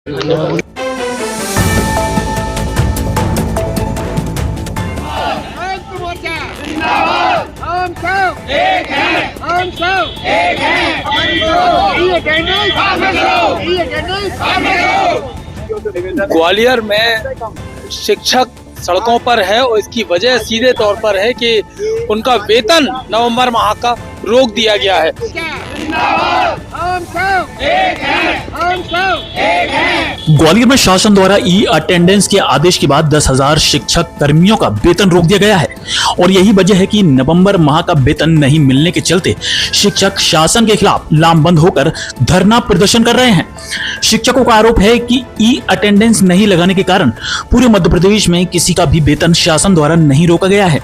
हम सब एक हैं, हम सब एक हैं, ग्वालियर में शिक्षक सड़कों पर है और इसकी वजह सीधे तौर पर है कि उनका वेतन नवंबर माह का रोक दिया गया है। हम सब एक हैं, हम सब एक हैं। ग्वालियर में शासन द्वारा ई अटेंडेंस के आदेश के बाद 10,000 शिक्षक कर्मियों का वेतन रोक दिया गया है और यही वजह है कि नवंबर माह का वेतन नहीं मिलने के चलते शिक्षक शासन के खिलाफ लामबंद होकर धरना प्रदर्शन कर रहे हैं। शिक्षकों का आरोप है कि ई अटेंडेंस नहीं लगाने के कारण पूरे मध्य प्रदेश में किसी का भी वेतन शासन द्वारा नहीं रोका गया है।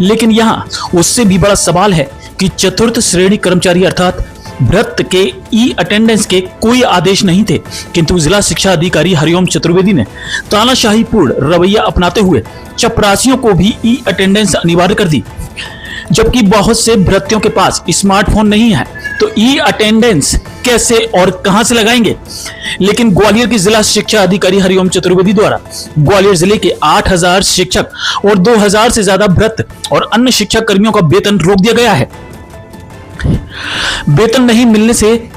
लेकिन यहाँ उससे भी बड़ा सवाल है कि चतुर्थ श्रेणी कर्मचारी अर्थात भ्रष्ट के ई अटेंडेंस के कोई आदेश नहीं थे, किंतु जिला शिक्षा अधिकारी हरिओम चतुर्वेदी ने तानाशाही पूर्ण रवैया अपनाते हुए चपरासियों को भी ई अटेंडेंस अनिवार्य कर दी। जबकि बहुत से भ्रष्टों के पास स्मार्टफोन नहीं है तो ई अटेंडेंस कैसे और कहां से लगाएंगे। लेकिन ग्वालियर के जिला शिक्षा अधिकारी हरिओम चतुर्वेदी द्वारा ग्वालियर जिले के 8,000 शिक्षक और 2,000 से ज्यादा भ्रष्ट और अन्य शिक्षक कर्मियों का वेतन रोक दिया गया है। वेतन नहीं मिलने से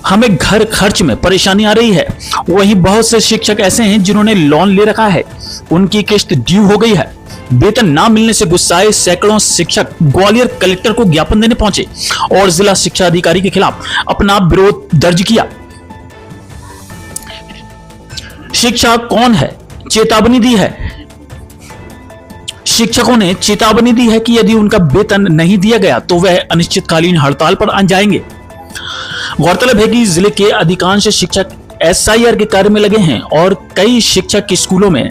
हमें घर खर्च में परेशानी आ रही है। वहीं बहुत से शिक्षक ऐसे हैं जिन्होंने लोन ले रखा है, उनकी किस्त ड्यू हो गई है। वेतन ना मिलने से गुस्साए सैकड़ों शिक्षक ग्वालियर कलेक्टर को ज्ञापन देने पहुंचे और जिला शिक्षा अधिकारी के खिलाफ अपना विरोध दर्ज किया। शिक्षा कौन है चेतावनी दी है। शिक्षकों ने चेतावनी दी है कि यदि उनका वेतन नहीं दिया गया तो वह अनिश्चितकालीन हड़ताल पर आ जाएंगे। गौरतलब है कि जिले के अधिकांश शिक्षक एसआईआर के कार्य में लगे हैं और कई शिक्षक स्कूलों में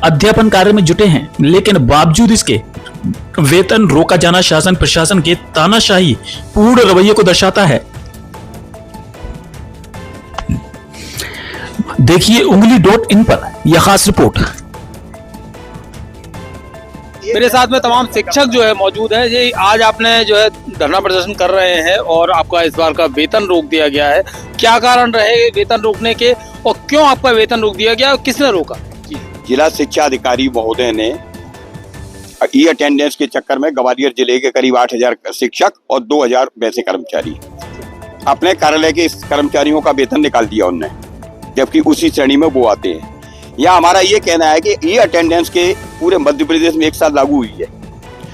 अध्यापन कार्य में जुटे हैं, लेकिन बावजूद इसके वेतन रोका जाना शासन प्रशासन के तानाशाही पूर्ण रवैये को दर्शाता है। देखिए ungli.in पर यह खास रिपोर्ट। मेरे साथ में तमाम शिक्षक जो है मौजूद है। ये आज आपने जो है धरना प्रदर्शन कर रहे हैं और आपका इस बार का वेतन रोक दिया गया है। क्या कारण रहे वेतन रोकने के और क्यों आपका वेतन रोक दिया गया और किसने रोका? जिला शिक्षा अधिकारी महोदय ने ई अटेंडेंस के चक्कर में ग्वालियर जिले के करीब 8,000 शिक्षक और 2,000 वैसे कर्मचारी अपने कार्यालय के कर्मचारियों का वेतन निकाल दिया उनने, जबकि उसी श्रेणी में वो आते हैं। यहाँ हमारा ये कहना है कि ई अटेंडेंस के पूरे मध्य प्रदेश में एक साथ लागू हुई है।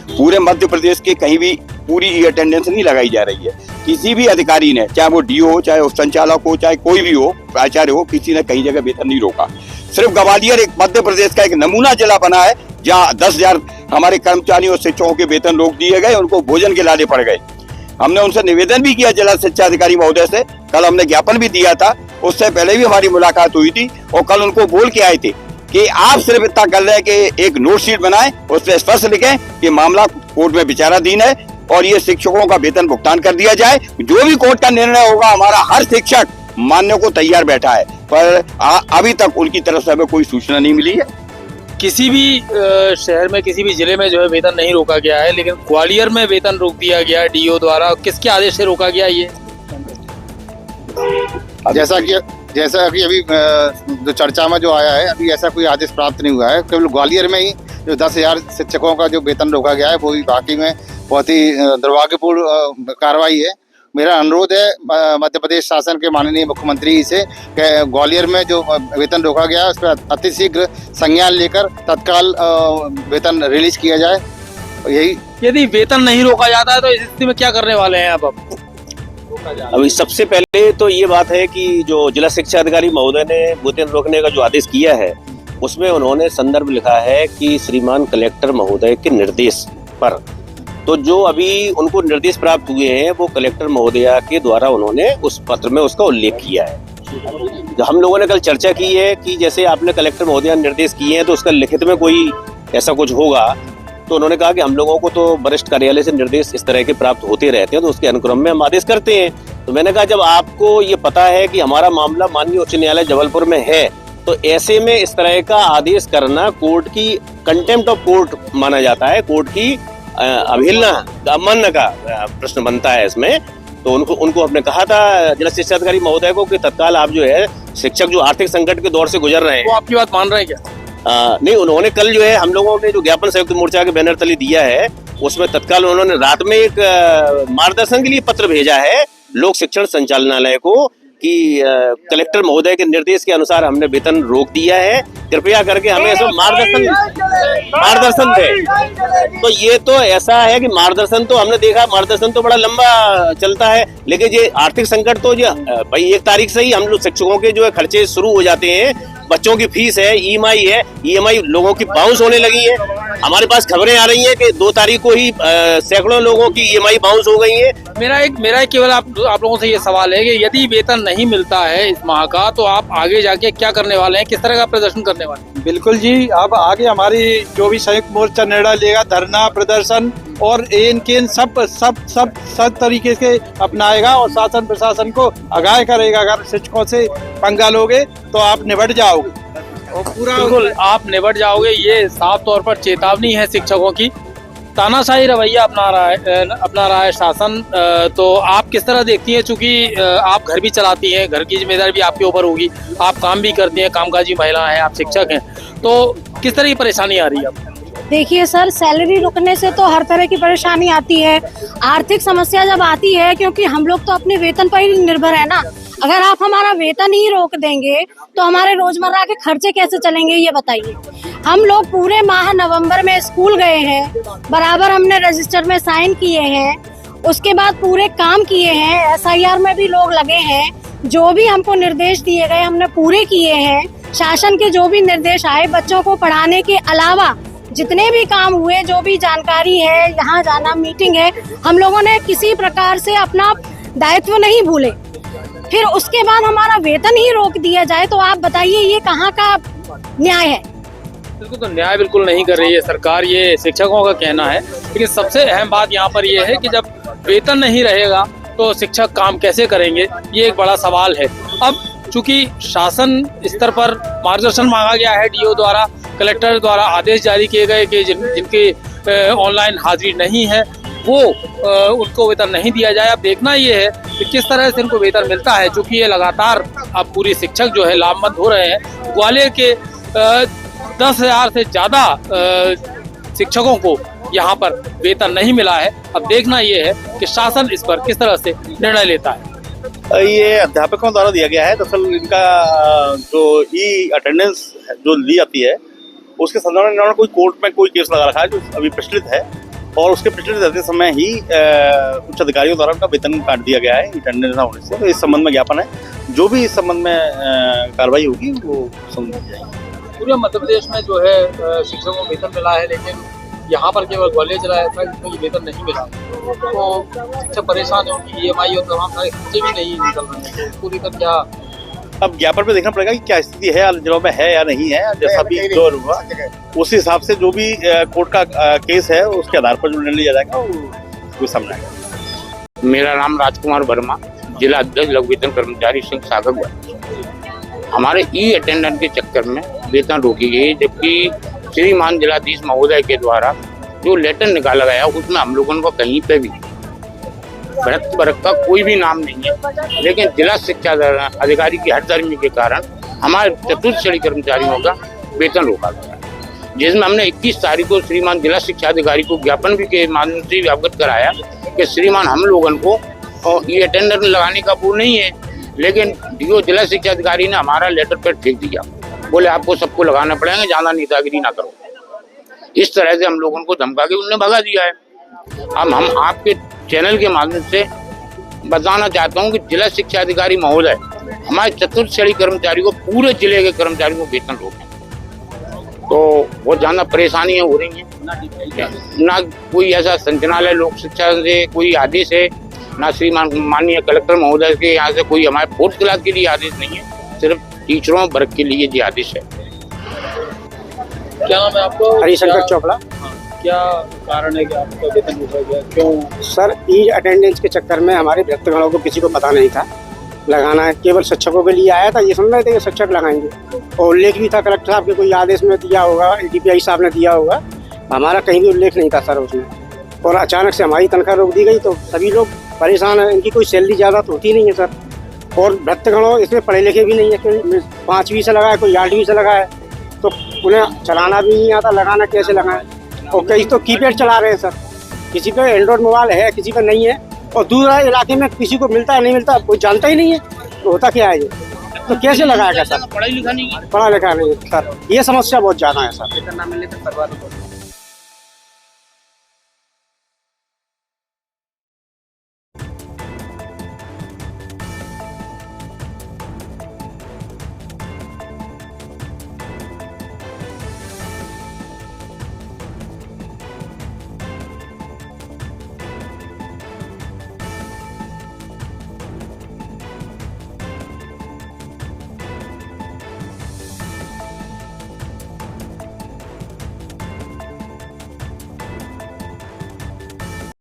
पूरे मध्य प्रदेश के कहीं भी पूरी ई अटेंडेंस नहीं लगाई जा रही है। किसी भी अधिकारी ने, चाहे वो डीओ हो, चाहे संचालक हो, चाहे कोई भी हो, प्राचार्य हो, किसी ने कहीं जगह वेतन नहीं रोका। सिर्फ ग्वालियर एक मध्य प्रदेश का एक नमूना जिला बना है जहाँ 10,000 हमारे कर्मचारियों और शिक्षकों के वेतन रोक दिए गए, उनको भोजन के लाले पड़ गए। हमने उनसे निवेदन भी किया जिला शिक्षा अधिकारी महोदय से, कल हमने ज्ञापन भी दिया था, उससे पहले भी हमारी मुलाकात हुई थी और कल उनको बोल के आए थे कि आप सिर्फ इतना कर रहे हैं कि एक नोट शीट बनाएं, उसमें स्पष्ट लिखें कि मामला कोर्ट में विचाराधीन है और ये शिक्षकों का वेतन भुगतान कर दिया जाए। जो भी कोर्ट का निर्णय होगा हमारा हर शिक्षक मानने को तैयार बैठा है, पर अभी तक उनकी तरफ से हमें कोई सूचना नहीं मिली है। किसी भी शहर में किसी भी जिले में जो है वेतन नहीं रोका गया है, लेकिन ग्वालियर में वेतन रोक दिया गया है डीओ द्वारा। किसके आदेश से रोका गया ये? जैसा कि अभी जो चर्चा में जो आया है, अभी ऐसा कोई आदेश प्राप्त नहीं हुआ है। केवल ग्वालियर में ही जो 10,000 शिक्षकों का जो वेतन रोका गया है वो भी वाकई में बहुत ही दुर्भाग्यपूर्ण कार्रवाई है। मेरा अनुरोध है मध्य प्रदेश शासन के माननीय मुख्यमंत्री से कि ग्वालियर में जो वेतन रोका गया है उस पर अतिशीघ्र संज्ञान लेकर तत्काल वेतन रिलीज किया जाए। यही यदि वेतन नहीं रोका जाता है तो इस स्थिति में क्या करने वाले हैं आप? अभी सबसे पहले तो ये बात है कि जो जिला शिक्षा अधिकारी महोदय ने वेतन रोकने का जो आदेश किया है उसमें उन्होंने संदर्भ लिखा है कि श्रीमान कलेक्टर महोदय के निर्देश पर। तो जो अभी उनको निर्देश प्राप्त हुए हैं वो कलेक्टर महोदया के द्वारा उन्होंने उस पत्र में उसका उल्लेख किया है। जो हम लोगों ने कल चर्चा की है कि जैसे आपने कलेक्टर महोदया निर्देश किए हैं तो उसका लिखित में कोई ऐसा कुछ होगा, तो उन्होंने कहा कि हम लोगों को तो वरिष्ठ कार्यालय से निर्देश इस तरह के प्राप्त होते रहते हैं, तो उसके अनुक्रम में हम आदेश करते हैं। तो मैंने कहा जब आपको ये पता है कि हमारा मामला माननीय उच्च न्यायालय जबलपुर में है, तो ऐसे में इस तरह का आदेश करना कोर्ट की कंटेम्प्ट ऑफ कोर्ट माना जाता है, कोर्ट की अवहेलना अवमानना का प्रश्न बनता है इसमें। तो उनको हमने कहा था जिला शिक्षा अधिकारी महोदय को कि तत्काल आप जो है शिक्षक जो आर्थिक संकट के दौर से गुजर रहे हैं। वो आपकी बात मान रहे हैं क्या? नहीं, उन्होंने कल जो है हम लोगों ने जो ज्ञापन संयुक्त मोर्चा के बैनर तले दिया है उसमें तत्काल उन्होंने रात में एक मार्गदर्शन के लिए पत्र भेजा है लोक शिक्षण संचालनालय को कि कलेक्टर महोदय के निर्देश के अनुसार हमने वेतन रोक दिया है, कृपया करके हमें ऐसा मार्गदर्शन दे। तो ये तो ऐसा है कि मार्गदर्शन तो हमने देखा, मार्गदर्शन तो बड़ा लंबा चलता है, लेकिन ये आर्थिक संकट तो जो भाई 1 तारीख से ही हम लोग शिक्षकों के जो है खर्चे शुरू हो जाते हैं। बच्चों की फीस है, ईएमआई है, ईएमआई लोगों की बाउंस होने लगी है। हमारे पास खबरें आ रही हैं कि 2 तारीख को ही सैकड़ों लोगों की ईएमआई बाउंस हो गई है। मेरा एक केवल आप लोगों से ये सवाल है कि यदि वेतन नहीं मिलता है इस माह का तो आप आगे जाके क्या करने वाले हैं, किस तरह का प्रदर्शन करने वाले हैं? बिल्कुल जी, अब आगे हमारी जो भी संयुक्त मोर्चा निर्णय लेगा, धरना प्रदर्शन और इनके सब तरीके से अपनाएगा और शासन प्रशासन को आगाह करेगा। अगर शिक्षकों से पंगा लोगे तो आप निबट जाओगे और पूरा बिल्कुल आप निबट जाओगे, ये साफ तौर पर चेतावनी है शिक्षकों की। तानाशाही रवैया अपना रहा है शासन, तो आप किस तरह देखती हैं? चूंकि आप घर भी चलाती हैं, घर की जिम्मेदारी भी आपके ऊपर होगी, आप काम भी करती हैं, कामकाजी महिला हैं, आप शिक्षक हैं, तो किस तरह की परेशानी आ रही है आपको? देखिए सर, सैलरी रुकने से तो हर तरह की परेशानी आती है। आर्थिक समस्या जब आती है, क्योंकि हम लोग तो अपने वेतन पर ही निर्भर है ना। अगर आप हमारा वेतन ही रोक देंगे तो हमारे रोजमर्रा के खर्चे कैसे चलेंगे, ये बताइए। हम लोग पूरे माह नवंबर में स्कूल गए हैं, बराबर हमने रजिस्टर में साइन किए हैं, उसके बाद पूरे काम किए हैं, एसआईआर में भी लोग लगे हैं, जो भी हमको निर्देश दिए गए हमने पूरे किए हैं। शासन के जो भी निर्देश आए, बच्चों को पढ़ाने के अलावा जितने भी काम हुए, जो भी जानकारी है, यहाँ जाना, मीटिंग है, हम लोगों ने किसी प्रकार से अपना दायित्व नहीं भूले। फिर उसके बाद हमारा वेतन ही रोक दिया जाए तो आप बताइए ये कहाँ का न्याय है? बिल्कुल, तो न्याय बिल्कुल नहीं कर रही है सरकार, ये शिक्षकों का कहना है। लेकिन सबसे अहम बात यहाँ पर ये है कि जब वेतन नहीं रहेगा तो शिक्षक काम कैसे करेंगे, ये एक बड़ा सवाल है। अब चूंकि शासन स्तर पर मार्गदर्शन मांगा गया है, डीओ द्वारा, कलेक्टर द्वारा आदेश जारी किए गए कि जिनकी ऑनलाइन हाजिरी नहीं है वो उनको वेतन नहीं दिया जाए। अब देखना ये है कि किस तरह से इनको वेतन मिलता है, क्योंकि ये लगातार अब पूरी शिक्षक जो है लामबंद हो रहे हैं। ग्वालियर के 10,000 से ज्यादा शिक्षकों को यहाँ पर वेतन नहीं मिला है। अब देखना ये है कि शासन इस पर किस तरह से निर्णय लेता है। ये अध्यापकों द्वारा दिया गया है। दरअसल इनका जो ई अटेंडेंस जो ली जाती है उसके संदर्भ में इन्होंने कोई कोर्ट में कोई केस लगा रखा है जो अभी प्रचलित है, और उसके प्रचलित रहते समय ही उच्च अधिकारियों द्वारा उनका वेतन काट दिया गया है अटेंडेंस ना होने से। तो इस संबंध में ज्ञापन है, जो भी इस संबंध में कार्रवाई होगी वो समझ जाएगी। पूरे मध्य प्रदेश में जो है शिक्षकों को वेतन मिला है, लेकिन यहाँ पर केवल ग्वालियर जिला ऐसा है जिसमें वेतन नहीं मिला, तो शिक्षक परेशान होंगे। ईएमआई और तमाम सारे खर्चे भी नहीं निकल रहे हैं, पूरी तरह क्या अब ज्ञापन पे देखना पड़ेगा कि क्या स्थिति है, जिलों में है या नहीं है। जैसा भी जो हुआ उस हिसाब से जो भी कोर्ट का केस है उसके आधार पर जो निर्णय लिया जाएगा वो सामने आएगा। मेरा नाम राजकुमार वर्मा, जिला अध्यक्ष लघु वेतन कर्मचारी संघ सागर। हमारे ई अटेंडेंट के चक्कर में वेतन रोकी गई, जबकि श्रीमान जिलाधीश महोदय के द्वारा जो लेटर निकाला गया उसमें हम लोगों को कहीं पे भी भरत का कोई भी नाम नहीं है। लेकिन जिला शिक्षा अधिकारी की हठधर्मी के कारण हमारे चतुर्थ श्रेणी कर्मचारियों का वेतन रोका गया, जिसमें हमने 21 तारीख को श्रीमान जिला शिक्षा अधिकारी को ज्ञापन भी के माध्यम से अवगत कराया कि श्रीमान हम लोगों को ये अटेंडेंट लगाने का वो नहीं है। लेकिन डीओ जिला शिक्षा अधिकारी ने हमारा लेटर पर फेंक दिया, बोले आपको सबको लगाना पड़ेगा, ज्यादा नेतागिरी ना करो। इस तरह से हम लोगों को धमका के उन्होंने भगा दिया है। अब हम आपके चैनल के माध्यम से बताना चाहता हूं कि जिला शिक्षा अधिकारी महोदय हमारे चतुर्थ श्रेणी कर्मचारी को, पूरे जिले के कर्मचारियों को वेतन रोकें, तो बहुत ज्यादा परेशानियां हो रही हैं। ना कोई ऐसा संचालनालय लोक शिक्षा से कोई आदेश है, ना श्रीमान माननीय कलेक्टर महोदय के यहाँ से कोई हमारे 4th क्लास के लिए आदेश नहीं है, सिर्फ टीचरों वर्ग के लिए ये आदेश है। क्या नाम है आपको? हरिशंकर चोपड़ा। क्या कारण है कि आपका वेतन रोका गया, क्यों? सर, ई अटेंडेंस के चक्कर में हमारे भक्तगणों को किसी को पता नहीं था लगाना है, केवल शिक्षकों के लिए आया था। ये समझ रहे थे कि शिक्षक लगाएंगे, और उल्लेख भी था कलेक्टर साहब के कोई आदेश में दिया होगा, ADPI साहब ने दिया होगा, हमारा कहीं भी उल्लेख नहीं था सर उसमें। और अचानक से हमारी तनख्वाह रोक दी गई तो सभी लोग परेशान हैं। इनकी कोई सैलरी ज़्यादा तो होती नहीं है सर, और भक्तगणों इसमें पढ़े लिखे भी नहीं है, कोई 5वीं से लगा है, कोई 8वीं से लगा है, तो उन्हें चलाना भी नहीं आता, लगाना कैसे लगाएं। और कई तो कीपैड चला रहे हैं सर, किसी पे एंड्रॉइड मोबाइल है, किसी पे नहीं है, और दूसरा इलाके में किसी को मिलता है नहीं मिलता, कोई जानता ही नहीं है, तो होता क्या है ये, तो कैसे लगाएगा सर? पढ़ा लिखा नहीं है। पढ़ा लिखा नहीं है सर, ये समस्या बहुत ज्यादा है सर।